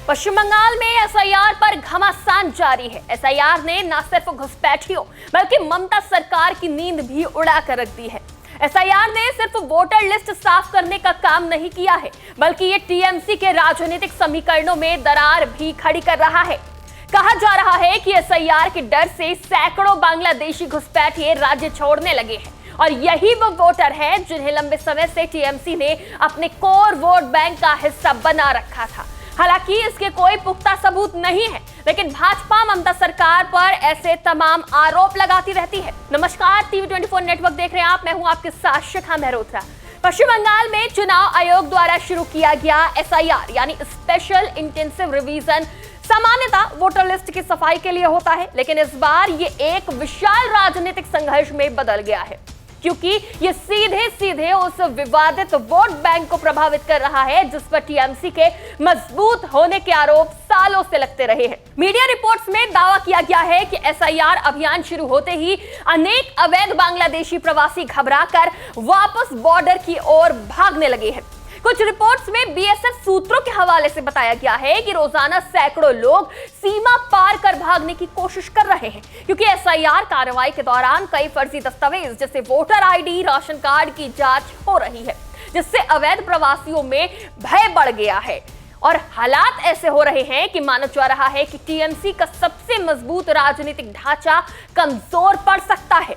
पश्चिम बंगाल में एसआईआर पर घमासान जारी है। एसआईआर ने न सिर्फ घुसपैठियों बल्कि ममता सरकार की नींद भी उड़ा कर रख दी है। एसआईआर ने सिर्फ वोटर लिस्ट साफ करने का काम नहीं किया है, बल्कि ये टीएमसी के राजनीतिक समीकरणों में दरार भी खड़ी कर रहा है। कहा जा रहा है कि एसआईआर के डर से सैकड़ों बांग्लादेशी घुसपैठिए राज्य छोड़ने लगे हैं और यही वो वोटर हैं जिन्हें लंबे समय से टीएमसी ने अपने कोर वोट बैंक का हिस्सा बना रखा था। हालांकि इसके कोई पुख्ता सबूत नहीं है, लेकिन भाजपा ममता सरकार पर ऐसे तमाम आरोप लगाती रहती है। नमस्कार, TV24 नेटवर्क देख रहे हैं आप, मैं हूं आपके साथ शिखा मेहरोत्रा। पश्चिम बंगाल में चुनाव आयोग द्वारा शुरू किया गया एसआईआर यानी स्पेशल इंटेंसिव रिवीजन सामान्यतः वोटर लिस्ट की सफाई के लिए होता है, लेकिन इस बार ये एक विशाल राजनीतिक संघर्ष में बदल गया है, क्योंकि ये सीधे सीधे उस विवादित वोट बैंक को प्रभावित कर रहा है जिस पर टीएमसी के मजबूत होने के आरोप सालों से लगते रहे हैं। मीडिया रिपोर्ट्स में दावा किया गया है कि एसआईआर अभियान शुरू होते ही अनेक अवैध बांग्लादेशी प्रवासी घबराकर वापस बॉर्डर की ओर भागने लगे हैं। कुछ रिपोर्ट्स में बीएसएफ सूत्रों के हवाले से बताया गया है कि रोजाना सैकड़ों लोग सीमा पार कर भागने की कोशिश कर रहे हैं, क्योंकि एसआईआर कार्रवाई के दौरान कई फर्जी दस्तावेज जैसे वोटर आईडी, राशन कार्ड की जांच हो रही है, जिससे अवैध प्रवासियों में भय बढ़ गया है और हालात ऐसे हो रहे हैं कि माना जा रहा है कि टीएमसी का सबसे मजबूत राजनीतिक ढांचा कमजोर पड़ सकता है।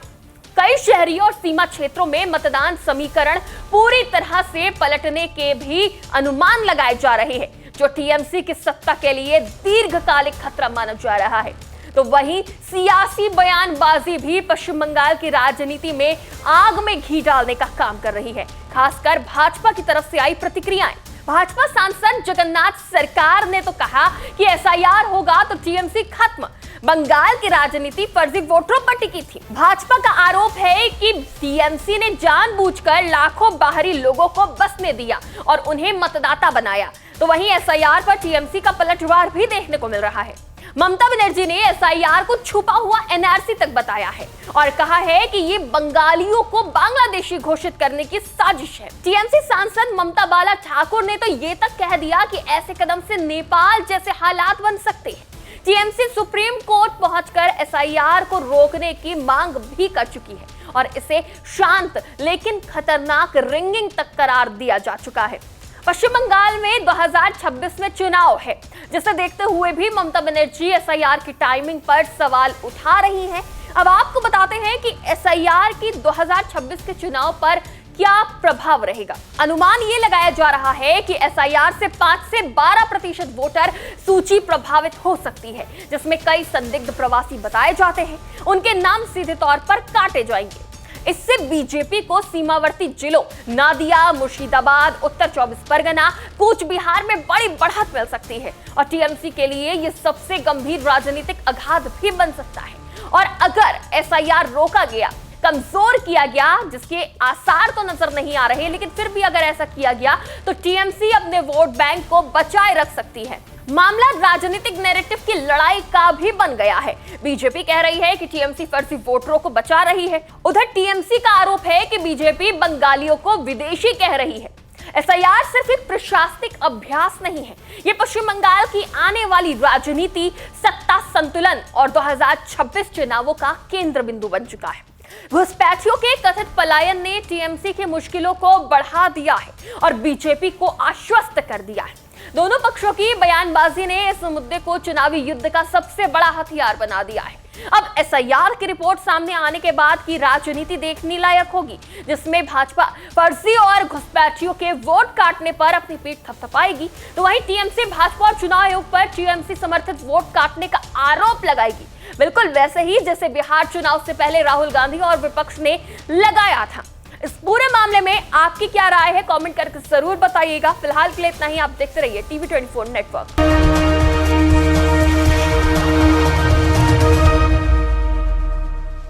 कई शहरियों और सीमा क्षेत्रों में मतदान समीकरण पूरी तरह से पलटने के भी अनुमान लगाए जा रहे हैं, जो टीएमसी की सत्ता के लिए दीर्घकालिक खतरा माना जा रहा है। तो वहीं सियासी बयानबाजी भी पश्चिम बंगाल की राजनीति में आग में घी डालने का काम कर रही है, खासकर भाजपा की तरफ से आई प्रतिक्रियाएं। भाजपा सांसद जगन्नाथ सरकार ने तो कहा कि एसआईआर होगा तो टीएमसी खत्म। बंगाल की राजनीति फर्जी वोटरों पर टिकी थी। भाजपा का आरोप है कि टीएमसी ने जानबूझकर लाखों बाहरी लोगों को बसने दिया और उन्हें मतदाता बनाया। तो वहीं एसआईआर पर टीएमसी का पलटवार भी देखने को मिल रहा है। ममता बनर्जी ने एसआईआर को छुपा हुआ एनआरसी तक बताया है और कहा है कि ये बंगालियों को बांग्लादेशी घोषित करने की साजिश है। टीएमसी सांसद ममता बाला ठाकुर ने तो ये तक कह दिया कि ऐसे कदम से नेपाल जैसे हालात बन सकते हैं। टीएमसी सुप्रीम कोर्ट पहुंचकर एसआईआर को रोकने की मांग भी कर चुकी है और इसे शांत लेकिन खतरनाक रिंगिंग तक करार दिया जा चुका है। पश्चिम बंगाल में 2026 में चुनाव है, जिसे देखते हुए भी ममता बनर्जी एसआईआर की टाइमिंग पर सवाल उठा रही हैं। अब आपको बताते हैं कि एसआईआर की 2026 के चुनाव पर क्या प्रभाव रहेगा। अनुमान ये लगाया जा रहा है कि एसआईआर से 5 से 12% वोटर सूची प्रभावित हो सकती है, जिसमें कई संदिग्ध प्रवासी बताए जाते हैं। उनके नाम सीधे तौर पर काटे जाएंगे। इससे बीजेपी को सीमावर्ती जिलों नादिया, मुर्शिदाबाद, उत्तर 24 परगना, कूच बिहार में बड़ी बढ़त मिल सकती है और टीएमसी के लिए यह सबसे गंभीर राजनीतिक आघात भी बन सकता है। और अगर एसआईआर रोका गया, कमजोर किया गया, जिसके आसार तो नजर नहीं आ रहे, लेकिन फिर भी अगर ऐसा किया गया तो टीएमसी अपने वोट बैंक को बचाए रख सकती है। मामला राजनीतिक नैरेटिव की लड़ाई का भी बन गया है। बीजेपी कह रही है कि टीएमसी फर्जी वोटरों को बचा रही है। उधर टीएमसी का आरोप है कि बीजेपी बंगालियों को विदेशी कह रही है। एसआईआर सिर्फ एक प्रशासनिक अभ्यास नहीं है, ये पश्चिम बंगाल की आने वाली राजनीति, सत्ता संतुलन और 2026 चुनावों का केंद्र बिंदु बन चुका है। घुसपैठियों के कथित पलायन ने टीएमसी की मुश्किलों को बढ़ा दिया है और बीजेपी को आश्वस्त कर दिया है। दोनों पक्षों की बयानबाजी ने इस मुद्दे को चुनावी युद्ध का सबसे बड़ा हथियार बना दिया है। अब एसआईआर की रिपोर्ट सामने आने के बाद की राजनीति देखने लायक होगी, जिसमें भाजपा फर्जी और घुसपैठियों के वोट काटने पर अपनी पीठ थपथपाएगी, तो वहीं टीएमसी भाजपा और चुनाव आयोग पर टीएमसी समर्थित वोट काटने का आरोप लगाएगी, बिल्कुल वैसे ही जैसे बिहार चुनाव से पहले राहुल गांधी और विपक्ष ने लगाया था। इस पूरे मामले में आपकी क्या राय है, कमेंट करके जरूर बताइएगा। फिलहाल के लिए इतना ही। आप देखते रहिए TV24 नेटवर्क।